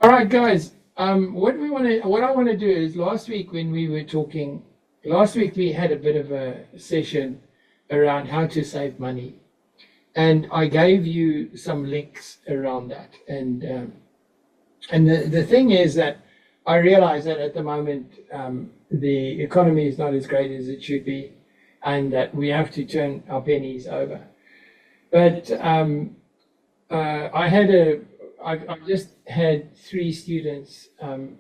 All right, guys. What I want to do is last week when we were talking, last week we had a bit of a session around how to save money, and I gave you some links around that. And the thing is that I realize that at the moment the economy is not as great as it should be, and that we have to turn our pennies over. But I've just had 3 students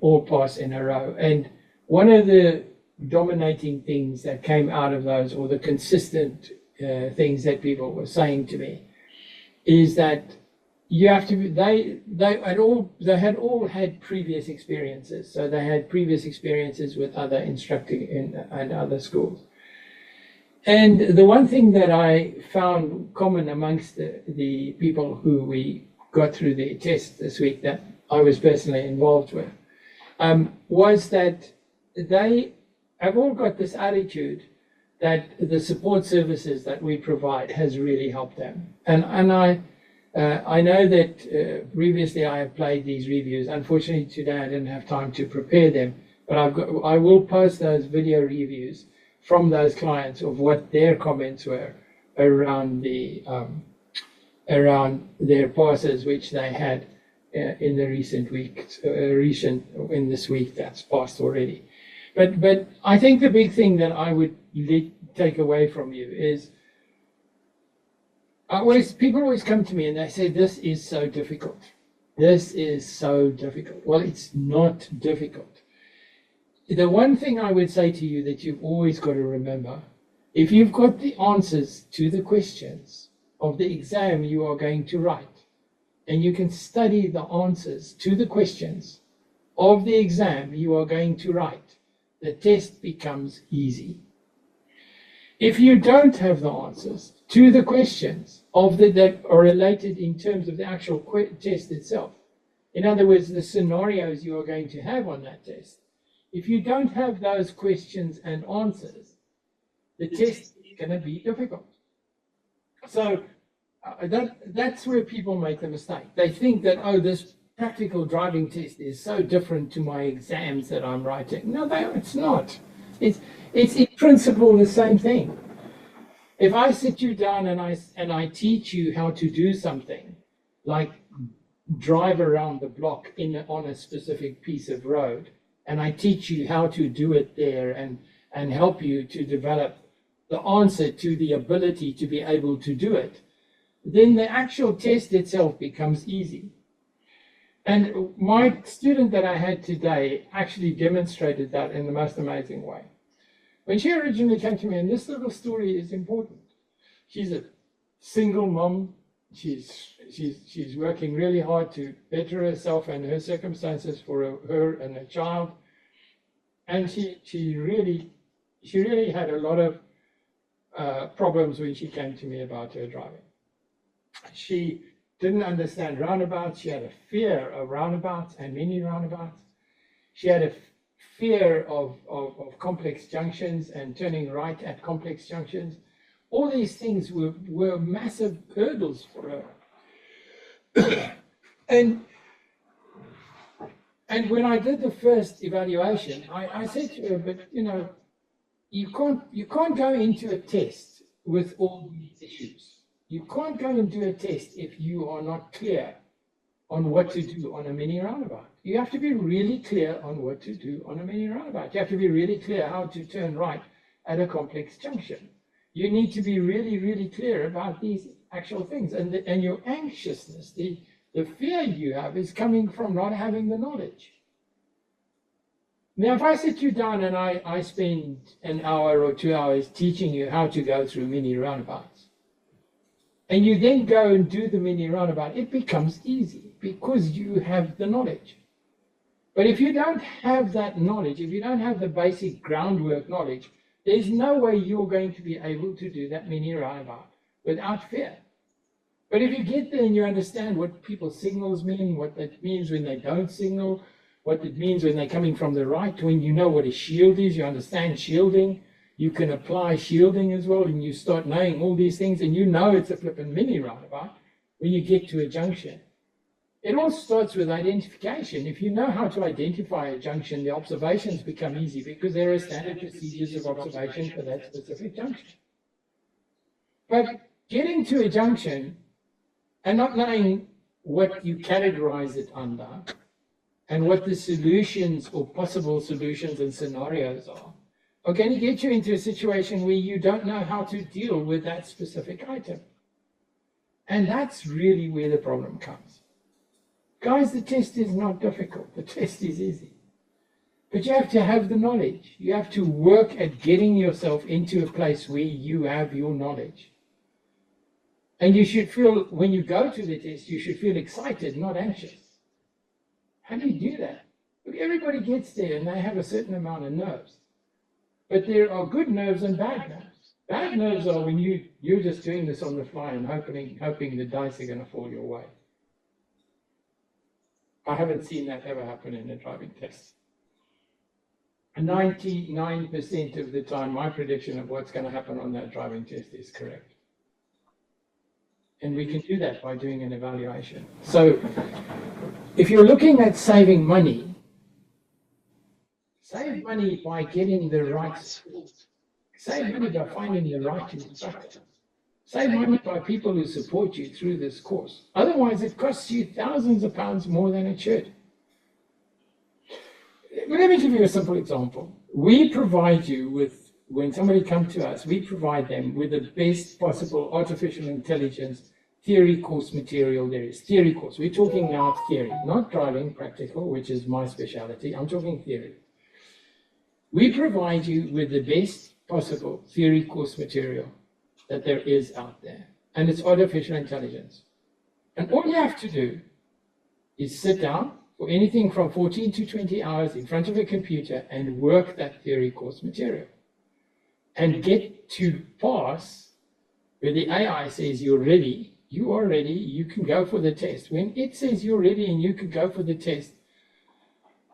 all pass in a row, and one of the dominating things that came out of those, or the consistent things that people were saying to me, is that you have to. They had all had previous experiences, so they had previous experiences with other instructing and other schools. And the one thing that I found common amongst the people who we got through the test this week that I was personally involved with was that they have all got this attitude that the support services that we provide has really helped them. And I know that previously I have played these reviews. Unfortunately today I didn't have time to prepare them, but I will post those video reviews from those clients of what their comments were around around their passes which they had in the recent week, in this week that's passed already. But I think the big thing that I would take away from you is people always come to me and they say, this is so difficult. This is so difficult. Well, it's not difficult. The one thing I would say to you that you've always got to remember, if you've got the answers to the questions of the exam you are going to write, and you can study the answers to the questions of the exam you are going to write, the test becomes easy. If you don't have the answers to the questions that are related in terms of the actual test itself, in other words, the scenarios you are going to have on that test, if you don't have those questions and answers, the test is going to be difficult. So that's where people make the mistake. They think that, oh, this practical driving test is so different to my exams that I'm writing. No, it's not. It's in principle the same thing. If I sit you down and I teach you how to do something, like drive around the block on a specific piece of road, and I teach you how to do it there and help you to develop the answer to the ability to be able to do it, then the actual test itself becomes easy. And my student that I had today actually demonstrated that in the most amazing way. When she originally came to me, and this little story is important, she's a single mom. She's working really hard to better herself and her circumstances for her and her child. And she really had a lot of problems when she came to me about her driving. She didn't understand roundabouts. She had a fear of roundabouts and mini roundabouts. She had a fear of complex junctions and turning right at complex junctions. All these things were massive hurdles for her. And when I did the first evaluation, I said to her, but you can't go into a test with all these issues. You can't go and do a test if you are not clear on what to do on a mini roundabout. You have to be really clear on what to do on a mini roundabout. You have to be really clear how to turn right at a complex junction. You need to be really, really clear about these actual things. And your anxiousness, the fear you have is coming from not having the knowledge. Now, if I sit you down and I spend an hour or 2 hours teaching you how to go through mini roundabouts, and you then go and do the mini roundabout, it becomes easy because you have the knowledge. But if you don't have that knowledge, if you don't have the basic groundwork knowledge, there's no way you're going to be able to do that mini roundabout without fear. But if you get there and you understand what people's signals mean, what that means when they don't signal, what it means when they're coming from the right, when you know what a shield is, you understand shielding, you can apply shielding as well, and you start knowing all these things, and you know it's a flippin' mini roundabout when you get to a junction. It all starts with identification. If you know how to identify a junction, the observations become easy because there are standard procedures of observation for that specific junction. But getting to a junction and not knowing what you categorize it under and what the solutions or possible solutions and scenarios are going to get you into a situation where you don't know how to deal with that specific item. And that's really where the problem comes. Guys, the test is not difficult. The test is easy. But you have to have the knowledge. You have to work at getting yourself into a place where you have your knowledge. And you should feel, when you go to the test, you should feel excited, not anxious. How do you do that? Look, everybody gets there and they have a certain amount of nerves. But there are good nerves and bad nerves. Bad nerves are when you're just doing this on the fly and hoping the dice are going to fall your way. I haven't seen that ever happen in a driving test. 99% of the time, my prediction of what's going to happen on that driving test is correct. And we can do that by doing an evaluation. So if you're looking at saving money, save money by getting the right skills. Save money by finding the right instructor. Save money by people who support you through this course. Otherwise, it costs you thousands of pounds more than it should. Let me give you a simple example. We provide you with, when somebody comes to us, we provide them with the best possible artificial intelligence theory course material there is. Theory course. We're talking now theory, not driving practical, which is my specialty. I'm talking theory. We provide you with the best possible theory course material that there is out there, and it's artificial intelligence. And all you have to do is sit down for anything from 14 to 20 hours in front of a computer and work that theory course material and get to pass where the AI says you're ready, you are ready, you can go for the test. When it says you're ready and you can go for the test,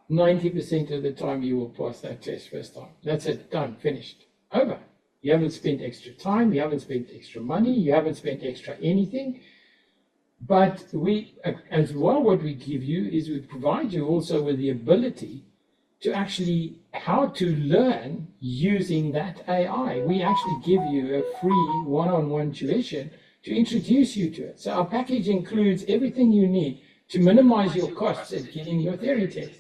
90% of the time you will pass that test first time. That's it, done, finished, over. You haven't spent extra time, you haven't spent extra money, you haven't spent extra anything. But we, as well, what we give you is we provide you also with the ability to actually how to learn using that AI. We actually give you a free one-on-one tuition to introduce you to it. So our package includes everything you need to minimize your costs at getting your theory test.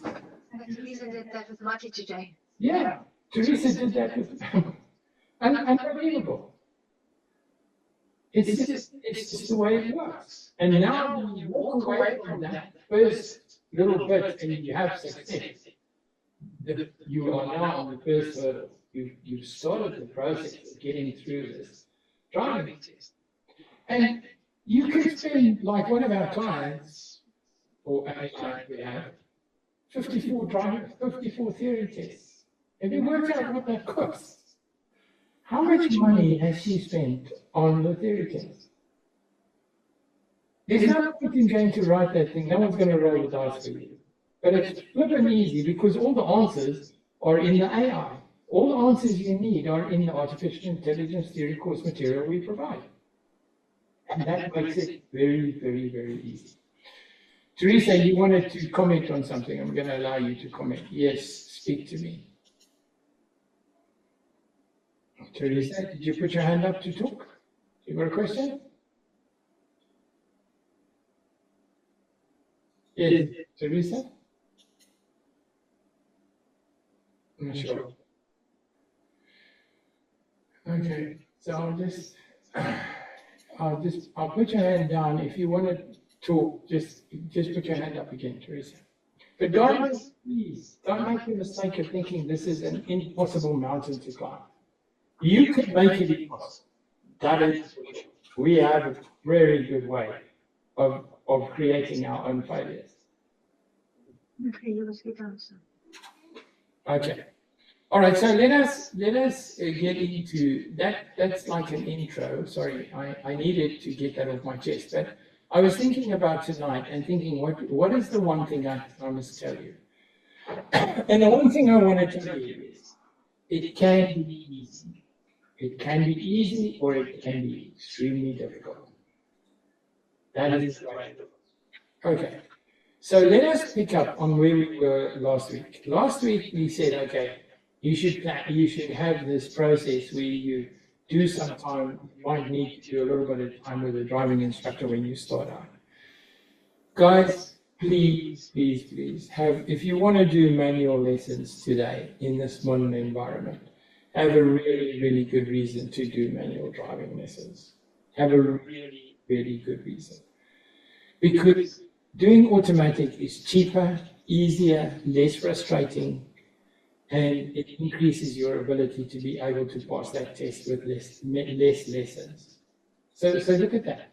Teresa did that with Marty today. Yeah, Teresa did that with unbelievable. It's just the way it works. And now when you walk away from that first little bit and you have success, you are now on the first hurdle. You've started the process of getting through this driving test. And you could spend, like one of our clients, or a client we have, 54 theory tests. Have you worked out what that costs? How much money has she spent on the theory test? There's no point in going to write that thing. No one's going to roll the dice for you. But it's flippin' easy because all the answers are in the AI. All the answers you need are in the artificial intelligence theory course material we provide. And that makes it very, very, very easy. Teresa, you wanted to comment on something. I'm going to allow you to comment. Yes, speak to me. Teresa, did you put your hand up to talk? You got a question? Yes, Teresa? I'm not sure. Okay, so I'll put your hand down. If you want to talk, just put your hand up again, Teresa. But guys, please, don't make the mistake of thinking this is an impossible mountain to climb. You can make it impossible. That is, we have a very good way of creating our own failures. Okay, you must get answer. Okay. All right, so let us get into that. That's like an intro. Sorry, I needed to get that off my chest. But I was thinking about tonight and thinking, what is the one thing I must tell you? And the one thing I want to tell you is, it can be easy. It can be easy or it can be extremely difficult. That is right. Okay. So let us pick up on where we were last week. Last week we said, okay, you should have this process where you do some time, you might need to do a little bit of time with a driving instructor when you start out. Guys, please, please, please have, if you want to do manual lessons today in this modern environment, have a really, really good reason to do manual driving lessons. Have a really, really good reason. Because doing automatic is cheaper, easier, less frustrating, and it increases your ability to be able to pass that test with less lessons. So look at that.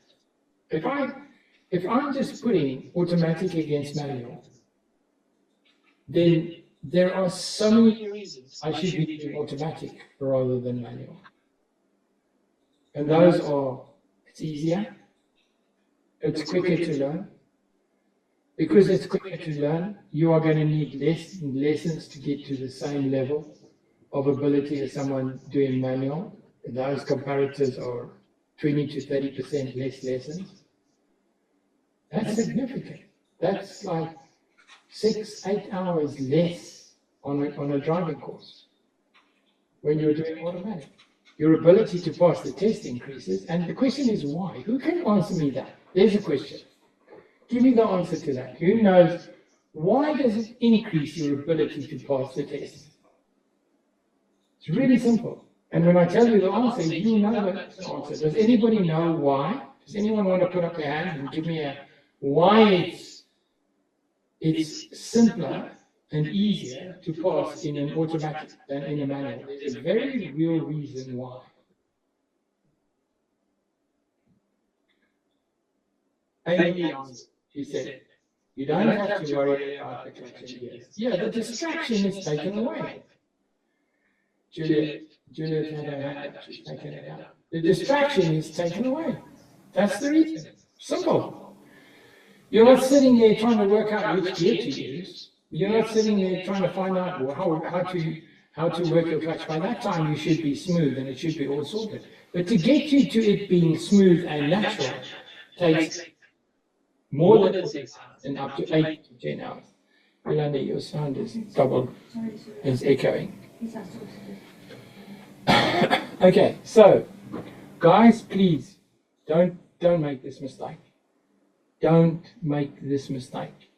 If I'm just putting automatic against manual, then there are so many reasons I should be doing automatic rather than manual. And those are, it's easier, it's quicker to learn. Because it's quicker to learn, you are going to need less lessons to get to the same level of ability as someone doing manual. Those comparators are 20 to 30% less lessons. That's significant. That's like 6-8 hours less on a driving course when you're doing automatic. Your ability to pass the test increases, and the question is why? Who can answer me that? There's a question. Give me the answer to that. Who knows why does it increase your ability to pass the test? It's really simple. And when I tell you the answer, you know the answer. Does anybody know why? Does anyone want to put up their hand and give me a why it's simpler and easier to pass in an automatic than in a manual? There's a very real reason why. Amy answered. She said, you don't have to worry about the clutch and gears. Yeah, the distraction is taken away. Juliet had her hand up, she's taken it out. The distraction is taken away. That's the reason. Simple. You're not sitting there trying to work out which gear to use. You're not sitting there trying to find out how to work your clutch. By that time, you should be smooth and it should be all sorted. But to get you to it being smooth and natural takes more than 6 hours and up to 8 to 10 hours. Yolanda, your sound is double, is echoing. Okay, so guys, please don't make this mistake. Don't make this mistake.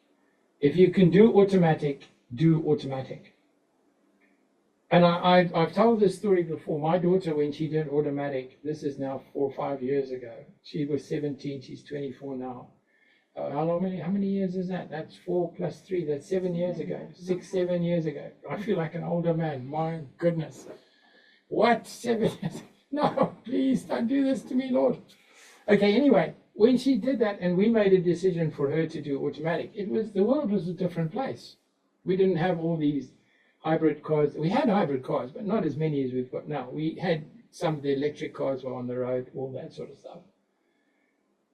If you can do automatic, do automatic. And I've told this story before. My daughter, when she did automatic, this is now 4 or 5 years ago. She was 17, she's 24 now. How many years is that? That's 4 plus 3, that's 7 years ago. 6, 7 years ago. I feel like an older man, my goodness. What, 7 years? No, please don't do this to me, Lord. Okay, anyway, when she did that and we made a decision for her to do automatic, the world was a different place. We didn't have all these hybrid cars. We had hybrid cars, but not as many as we've got now. We had some of the electric cars were on the road, all that sort of stuff.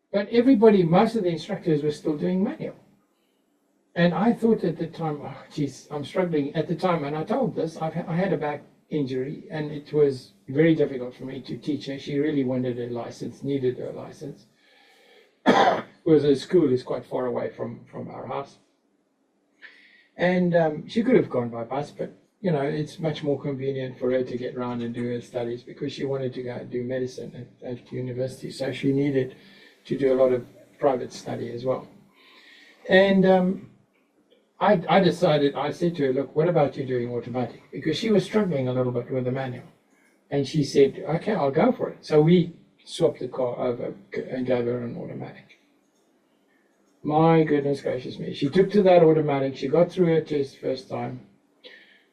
But most of the instructors were still doing manual. And I thought at the time, oh, geez, I'm struggling at the time. And I told this, I had a back injury, and it was very difficult for me to teach her. She really wanted a license, needed a license. Because the school is quite far away from our house. And she could have gone by bus, but, you know, it's much more convenient for her to get around and do her studies because she wanted to go and do medicine at university. So she needed to do a lot of private study as well. And I decided, I said to her, look, what about you doing automatic? Because she was struggling a little bit with the manual. And she said, okay, I'll go for it. So we swapped the car over and gave her an automatic. My goodness gracious me. She took to that automatic. She got through her test first time.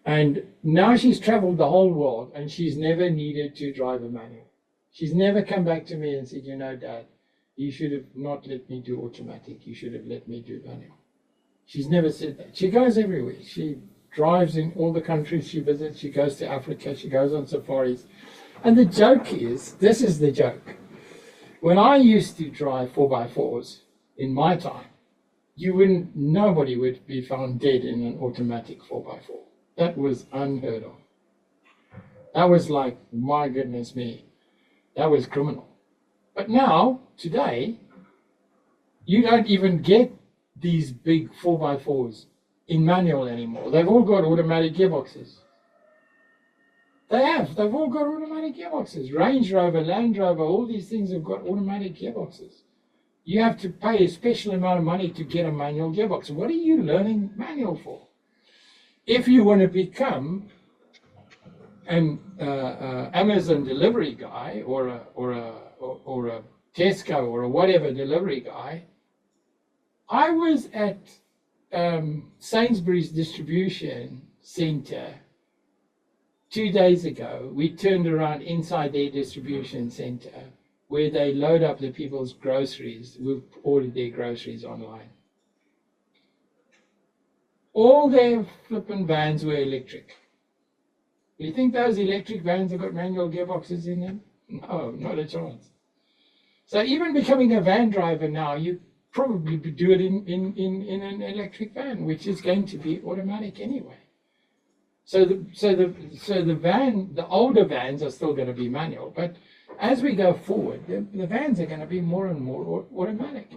And now she's traveled the whole world and she's never needed to drive a manual. She's never come back to me and said, you know, Dad, you should have not let me do automatic. You should have let me do manual. She's never said that. She goes everywhere. She drives in all the countries she visits. She goes to Africa. She goes on safaris. And the joke is, this is the joke. When I used to drive 4x4s in my time, nobody would be found dead in an automatic 4x4. That was unheard of. That was like, my goodness me, that was criminal. But now, today, you don't even get these big 4x4s in manual anymore. They've all got automatic gearboxes. They've all got automatic gearboxes. Range Rover, Land Rover, all these things have got automatic gearboxes. You have to pay a special amount of money to get a manual gearbox. What are you learning manual for? If you want to become an Amazon delivery guy or a Tesco or a whatever delivery guy, I was at Sainsbury's distribution center 2 days ago. We turned around inside their distribution center where they load up the people's groceries. We've ordered their groceries online. All their flippin' vans were electric. You think those electric vans have got manual gearboxes in them? No, not a chance. So even becoming a van driver now, you probably do it in an electric van, which is going to be automatic anyway. So the older vans are still going to be manual, but as we go forward, the vans are going to be more and more automatic.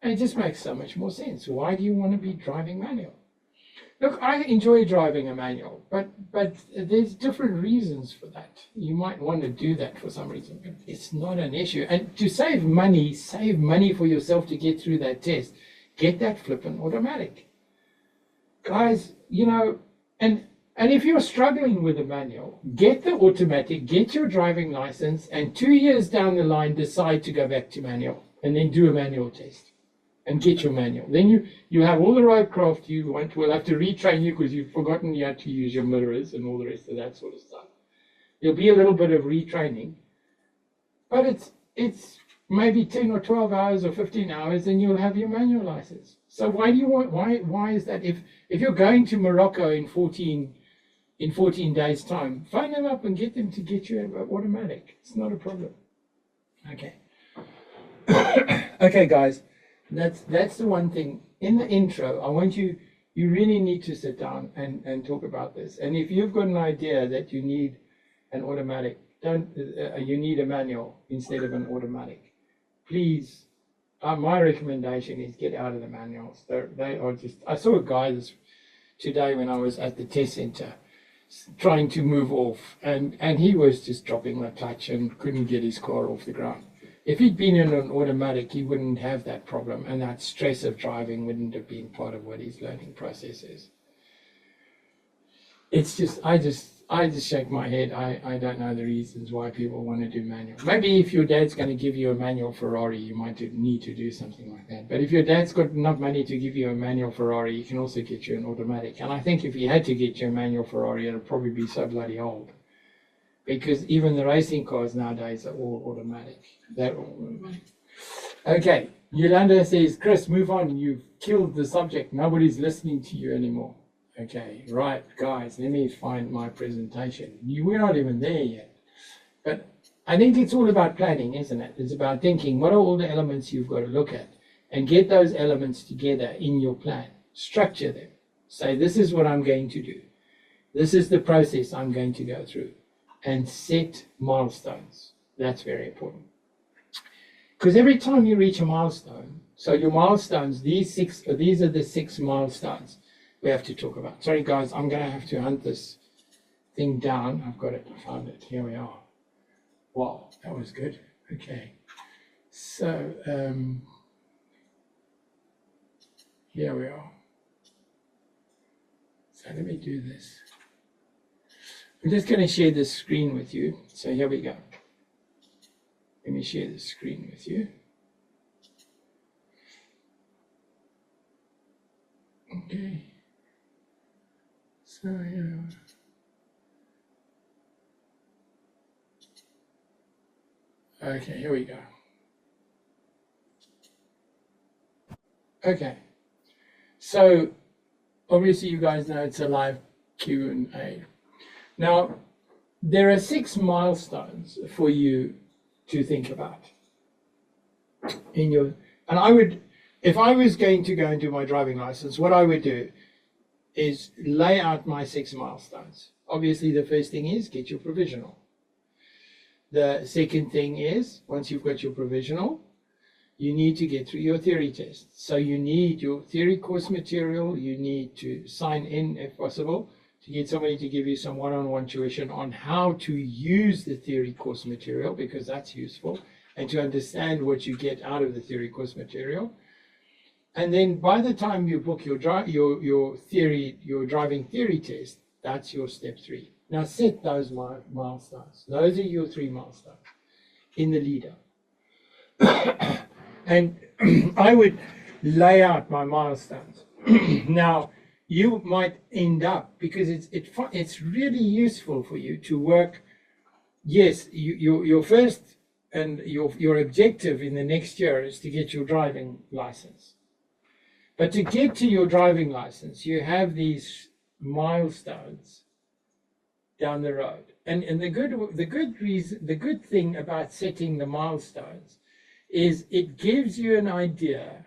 And it just makes so much more sense. Why do you want to be driving manual? Look, I enjoy driving a manual, but there's different reasons for that. You might want to do that for some reason, but it's not an issue. And to save money for yourself to get through that test, get that flippin' automatic. Guys, you know, and if you're struggling with a manual, get the automatic, get your driving license, and 2 years down the line, decide to go back to manual, and then do a manual test. And get your manual. Then you have all the roadcraft you want. We'll have to retrain you because you've forgotten you had to use your mirrors and all the rest of that sort of stuff. There'll be a little bit of retraining, but it's maybe 10 or 12 hours or 15 hours, and you'll have your manual license. So why is that? If you're going to Morocco in 14 days' time, phone them up and get them to get you an automatic. It's not a problem. Okay. Okay, guys. That's the one thing. In the intro, I want you really need to sit down and talk about this. And if you've got an idea that you need an automatic, you need a manual instead of an automatic, please, my recommendation is get out of the manuals. They are just, I saw a guy today when I was at the test center trying to move off, and he was just dropping the clutch and couldn't get his car off the ground. If he'd been in an automatic, he wouldn't have that problem, and that stress of driving wouldn't have been part of what his learning process is. It's just, I just shake my head. I don't know the reasons why people want to do manual. Maybe if your dad's going to give you a manual Ferrari, you might need to do something like that. But if your dad's got enough money to give you a manual Ferrari, he can also get you an automatic. And I think if he had to get you a manual Ferrari, it'll probably be so bloody old. Because even the racing cars nowadays are all automatic. They're all automatic. Okay, Yolanda says, Chris, move on. You've killed the subject. Nobody's listening to you anymore. Okay, right, guys, let me find my presentation. We're not even there yet. But I think it's all about planning, isn't it? It's about thinking, what are all the elements you've got to look at? And get those elements together in your plan. Structure them. Say, this is what I'm going to do. This is the process I'm going to go through. And set milestones. That's very important. Because every time you reach a milestone, so your milestones, these are the 6 milestones we have to talk about. Sorry guys, I'm going to have to hunt this thing down. I've got it, I found it. Here we are. Wow, that was good. Okay. So, here we are. So let me do this. I'm just going to share this screen with you. So here we go. Let me share the screen with you. Okay. So here. Okay, here we go. Okay. So obviously you guys know it's a live Q&A. Now, there are 6 milestones for you to think about in your, and I would, if I was going to go and do my driving license, what I would do is lay out my 6 milestones. Obviously, the first thing is get your provisional. The second thing is, once you've got your provisional, you need to get through your theory test. So you need your theory course material. You need to sign in, if possible, to get somebody to give you some one-on-one tuition on how to use the theory course material, because that's useful, and to understand what you get out of the theory course material. And then by the time you book your driving theory test, that's your step 3. Now set those milestones. Those are your 3 milestones in the leader. And I would lay out my milestones. Now, you might end up, because it's really useful for you to work. Yes, your first and your objective in the next year is to get your driving license. But to get to your driving license, you have these milestones down the road. And the good thing about setting the milestones is it gives you an idea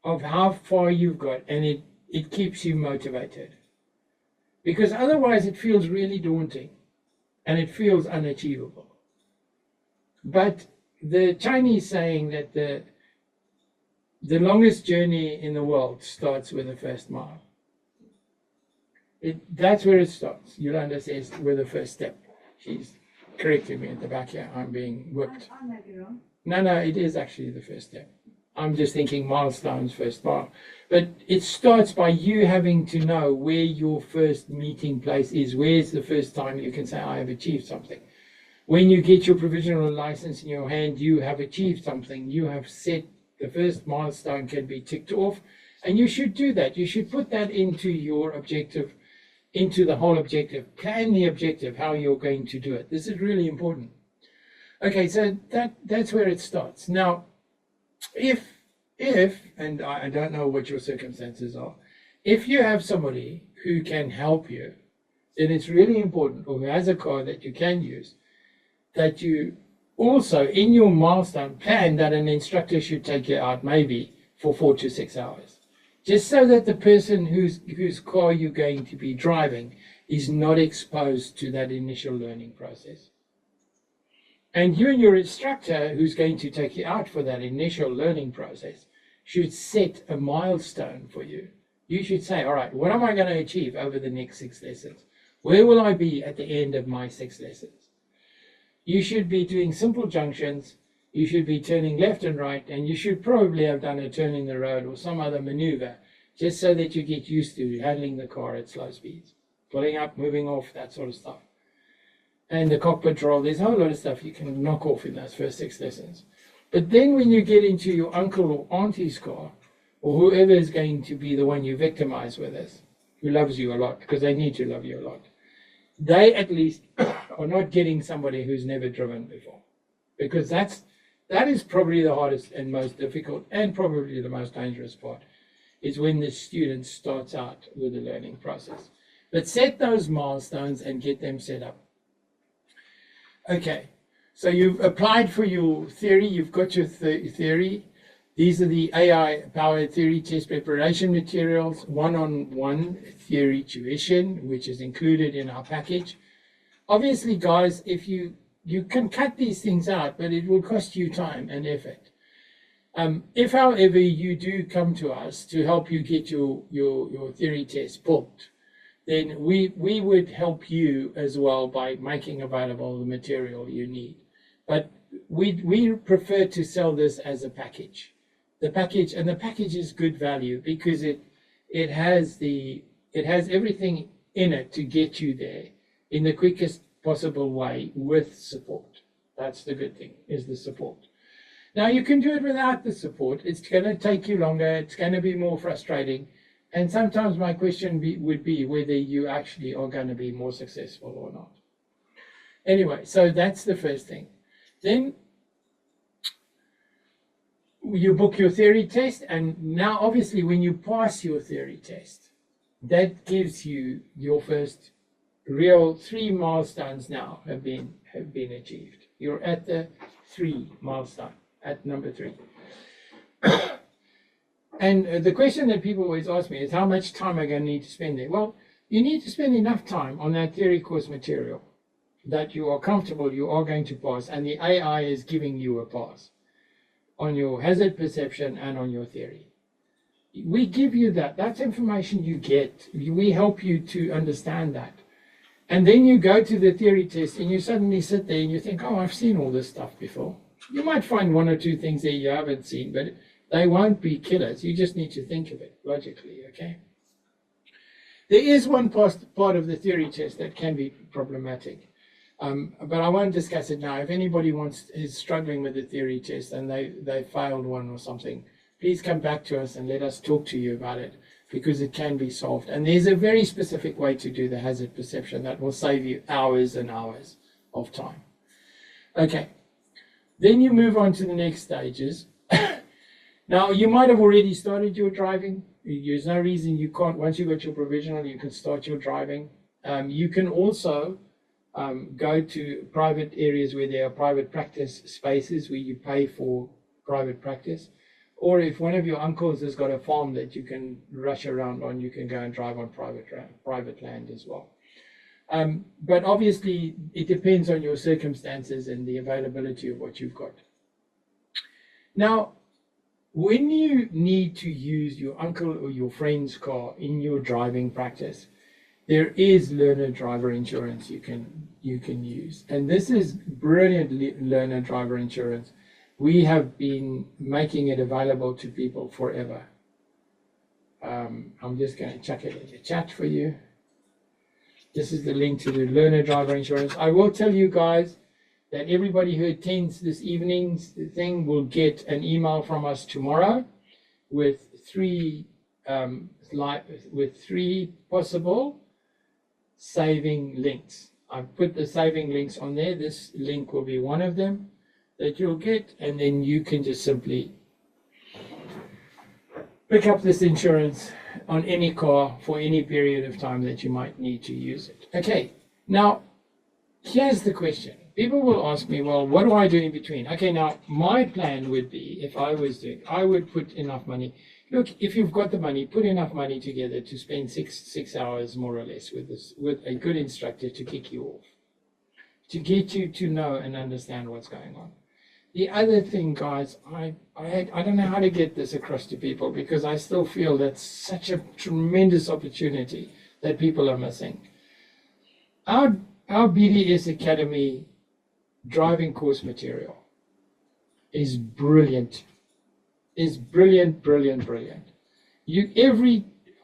of how far you've got, and it keeps you motivated. Because otherwise it feels really daunting and it feels unachievable. But the Chinese saying that the longest journey in the world starts with the first mile. That's where it starts. Yolanda says we're the first step. She's correcting me at the back here. I'm being whipped. I might be wrong. No, it is actually the first step. I'm just thinking milestones, first mile. But it starts by you having to know where your first meeting place is. Where's the first time you can say, I have achieved something. When you get your provisional license in your hand, you have achieved something. You have set the first milestone, can be ticked off. And you should do that. You should put that into your objective, into the whole objective. Plan the objective, how you're going to do it. This is really important. Okay, so that's where it starts. Now, if, and I don't know what your circumstances are, if you have somebody who can help you, then it's really important, or who has a car that you can use, that you also, in your milestone, plan that an instructor should take you out maybe for 4 to 6 hours. Just so that the person whose car you're going to be driving is not exposed to that initial learning process. And you and your instructor, who's going to take you out for that initial learning process, should set a milestone for you. You should say, all right, what am I going to achieve over the next 6 lessons? Where will I be at the end of my 6 lessons? You should be doing simple junctions. You should be turning left and right, and you should probably have done a turn in the road or some other maneuver, just so that you get used to handling the car at slow speeds, pulling up, moving off, that sort of stuff. And the cockpit roll, there's a whole lot of stuff you can knock off in those first 6 lessons. But then when you get into your uncle or auntie's car, or whoever is going to be the one you victimize with this, who loves you a lot, because they need to love you a lot, they at least are not getting somebody who's never driven before. Because that is probably the hardest and most difficult, and probably the most dangerous part, is when the student starts out with the learning process. But set those milestones and get them set up. Okay, so you've applied for your theory, you've got your theory. These are the AI-powered theory test preparation materials, one-on-one theory tuition, which is included in our package. Obviously, guys, if you can cut these things out, but it will cost you time and effort. If, however, you do come to us to help you get your theory test booked, then we would help you as well by making available the material you need. But we prefer to sell this as a package. The package is good value because it has everything in it to get you there in the quickest possible way with support. That's the good thing, is the support. Now you can do it without the support. It's going to take you longer. It's going to be more frustrating. And sometimes my question would be whether you actually are going to be more successful or not. Anyway, so that's the first thing. Then you book your theory test, and now obviously when you pass your theory test, that gives you your first real 3 milestones now have been achieved. You're at the 3 milestone, at number 3. And the question that people always ask me is, how much time am I going to need to spend there? Well, you need to spend enough time on that theory course material that you are comfortable you are going to pass, and the AI is giving you a pass. on your hazard perception, and on your theory. We give you that. That's information you get. We help you to understand that. And then you go to the theory test and you suddenly sit there and you think, oh, I've seen all this stuff before. You might find one or two things there you haven't seen, but they won't be killers. You just need to think of it logically, okay? There is one part of the theory test that can be problematic, but I won't discuss it now. If anybody is struggling with the theory test and they failed one or something, please come back to us and let us talk to you about it, because it can be solved. And there's a very specific way to do the hazard perception that will save you hours and hours of time. Okay, then you move on to the next stages. Now, you might have already started your driving. There's no reason you can't. Once you've got your provisional, you can start your driving. You can also go to private areas where there are private practice spaces where you pay for private practice. Or if one of your uncles has got a farm that you can rush around on, you can go and drive on private land as well. But obviously, it depends on your circumstances and the availability of what you've got. Now, when you need to use your uncle or your friend's car in your driving practice, there is learner driver insurance you can use. And this is brilliant learner driver insurance. We have been making it available to people forever. I'm just going to chuck it in the chat for you. This is the link to the learner driver insurance. I will tell you guys that everybody who attends this evening's thing will get an email from us tomorrow with three possible saving links. I've put the saving links on there. This link will be one of them that you'll get, and then you can just simply pick up this insurance on any car for any period of time that you might need to use it. Okay, now here's the question. People will ask me, well, what do I do in between? Okay, now my plan would be, if I was doing, I would put enough money. Look, if you've got the money, put enough money together to spend six hours more or less with a good instructor to kick you off, to get you to know and understand what's going on. The other thing, guys, I don't know how to get this across to people, because I still feel that's such a tremendous opportunity that people are missing. Our BDS Academy driving course material is brilliant. Is brilliant.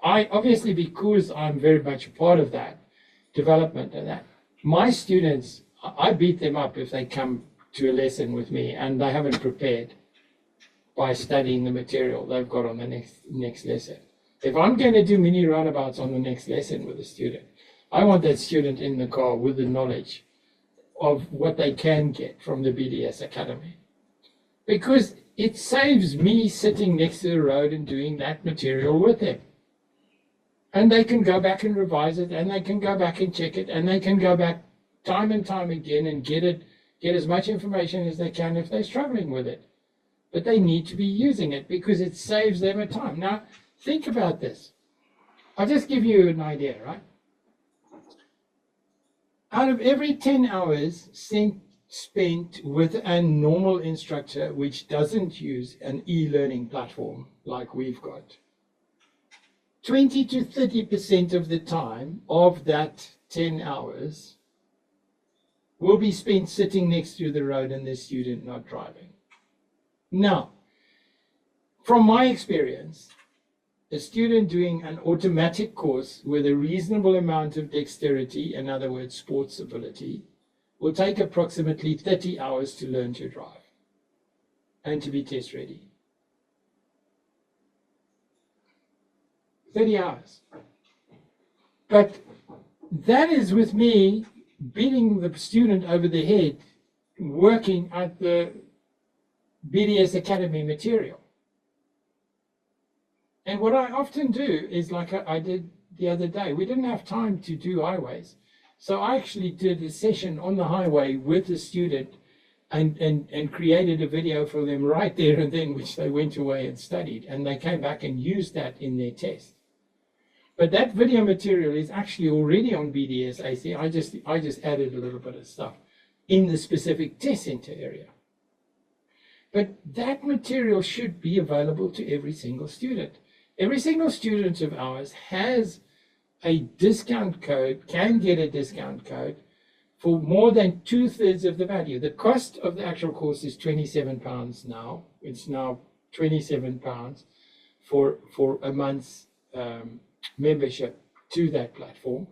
I obviously, because I'm very much a part of that development and that, my students, I beat them up if they come to a lesson with me and they haven't prepared by studying the material they've got on the next lesson. If I'm going to do mini roundabouts on the next lesson with a student, I want that student in the car with the knowledge of what they can get from the BDS Academy, because it saves me sitting next to the road and doing that material with them. And they can go back and revise it, and they can go back and check it, and they can go back time and time again and get as much information as they can if they're struggling with it. But they need to be using it because it saves them a time. Now, think about this. I'll just give you an idea, right? Out of every 10 hours spent with a normal instructor which doesn't use an e-learning platform like we've got, 20 to 30% of the time of that 10 hours will be spent sitting next to the road and the student not driving. Now, from my experience, a student doing an automatic course with a reasonable amount of dexterity, in other words, sports ability, will take approximately 30 hours to learn to drive and to be test ready. 30 hours. But that is with me beating the student over the head, working at the BDS Academy material. And what I often do is, like I did the other day, we didn't have time to do highways. So I actually did a session on the highway with the student and created a video for them right there and then, which they went away and studied. And they came back and used that in their test. But that video material is actually already on BDS AC. I just added a little bit of stuff in the specific test center area. But that material should be available to every single student. Every single student of ours has a discount code, can get a discount code for more than 2/3 of the value. The cost of the actual course is £27 now. It's now £27 for a month's membership to that platform.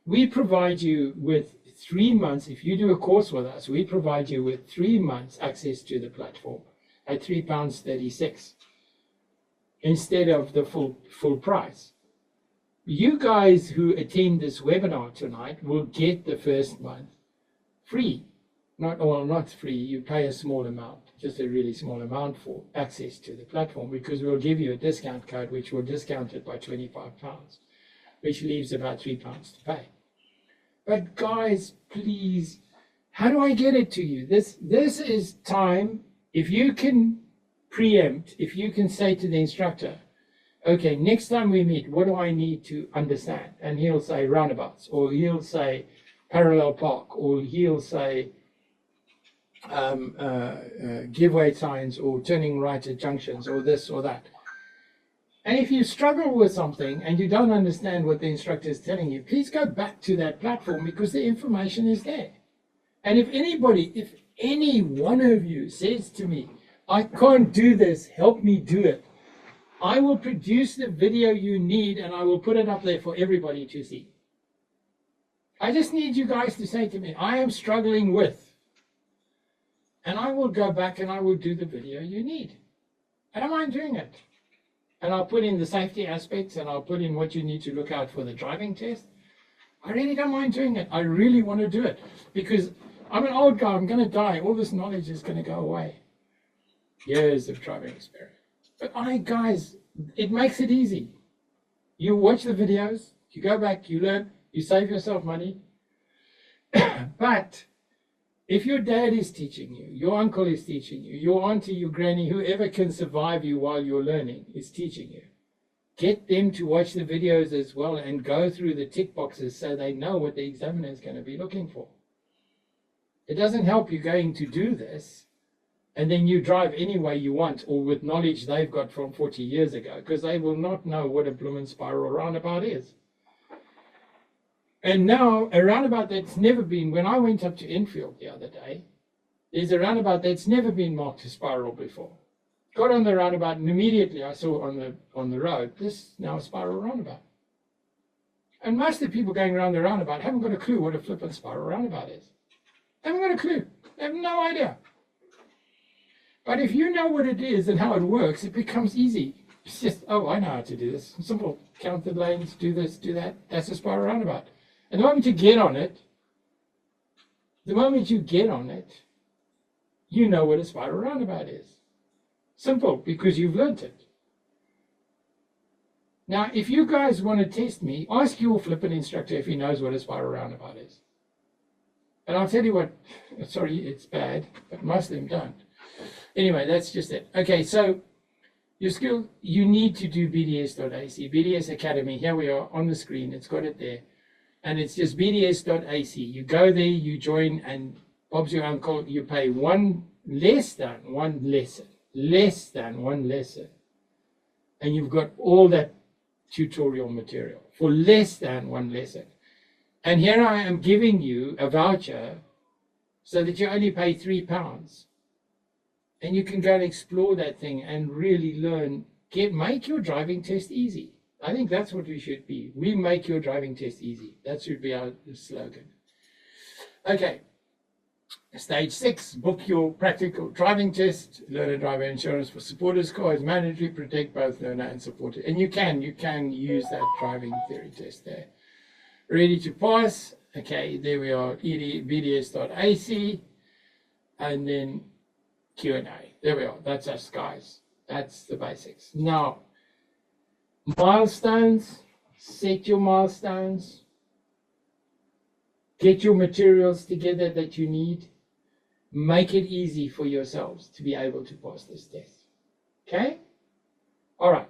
We provide you with 3 months. If you do a course with us, we provide you with 3 months access to the platform at £3.36 instead of the full price. You guys who attend this webinar tonight will get the first month free. Not free, you pay a small amount, just a really small amount for access to the platform, because we'll give you a discount code which will discount it by £25, which leaves about £3 to pay. But guys, please, how do I get it to you? This is time. If you can preempt, if you can say to the instructor, okay, next time we meet, what do I need to understand? And he'll say roundabouts, or he'll say parallel park, or he'll say give way signs, or turning right at junctions, or this or that. And if you struggle with something and you don't understand what the instructor is telling you, please go back to that platform, because the information is there. And if any one of you says to me, I can't do this, help me do it, I will produce the video you need and I will put it up there for everybody to see. I just need you guys to say to me, I am struggling with, and I will go back and I will do the video you need. I don't mind doing it. And I'll put in the safety aspects, and I'll put in what you need to look out for the driving test. I really don't mind doing it. I really want to do it, because I'm an old guy. I'm going to die. All this knowledge is going to go away. Years of driving experience. But guys, it makes it easy. You watch the videos, you go back, you learn, you save yourself money. But if your dad is teaching you, your uncle is teaching you, your auntie, your granny, whoever can survive you while you're learning is teaching you, get them to watch the videos as well and go through the tick boxes so they know what the examiner is going to be looking for. It doesn't help you going to do this and then you drive any way you want, or with knowledge they've got from 40 years ago, because they will not know what a blooming spiral roundabout is. And now a roundabout that's never been, when I went up to Enfield the other day, there's a roundabout that's never been marked a spiral before. Got on the roundabout and immediately I saw on the road, this is now a spiral roundabout. And most of the people going around the roundabout haven't got a clue what a flippant spiral roundabout is. They haven't got a clue. They have no idea. But if you know what it is and how it works, it becomes easy. It's just, oh, I know how to do this. Simple. Count the lanes, do this, do that. That's a spiral roundabout. And the moment you get on it, you know what a spiral roundabout is. Simple, because you've learnt it. Now, if you guys want to test me, ask your flippant instructor if he knows what a spiral roundabout is. And I'll tell you what, sorry, it's bad, but most of them don't. Anyway, that's just it. Okay, so your skill, you need to do BDS.ac, BDS Academy. Here we are on the screen. It's got it there. And it's just BDS.ac. You go there, you join, and Bob's your uncle. You pay less than one lesson. And you've got all that tutorial material for less than one lesson. And here I am giving you a voucher so that you only pay £3. And you can go and explore that thing and really learn, make your driving test easy. I think that's what we should be. We make your driving test easy. That should be our slogan. Okay. Stage 6, book your practical driving test. Learner driver insurance for supporters car is mandatory. Protect both learner and supporter. And you can use that driving theory test there. Ready to pass. Okay, there we are. BDS.ac. And then Q&A. There we are. That's us, guys. That's the basics. Now, milestones. Set your milestones. Get your materials together that you need. Make it easy for yourselves to be able to pass this test. Okay? All right.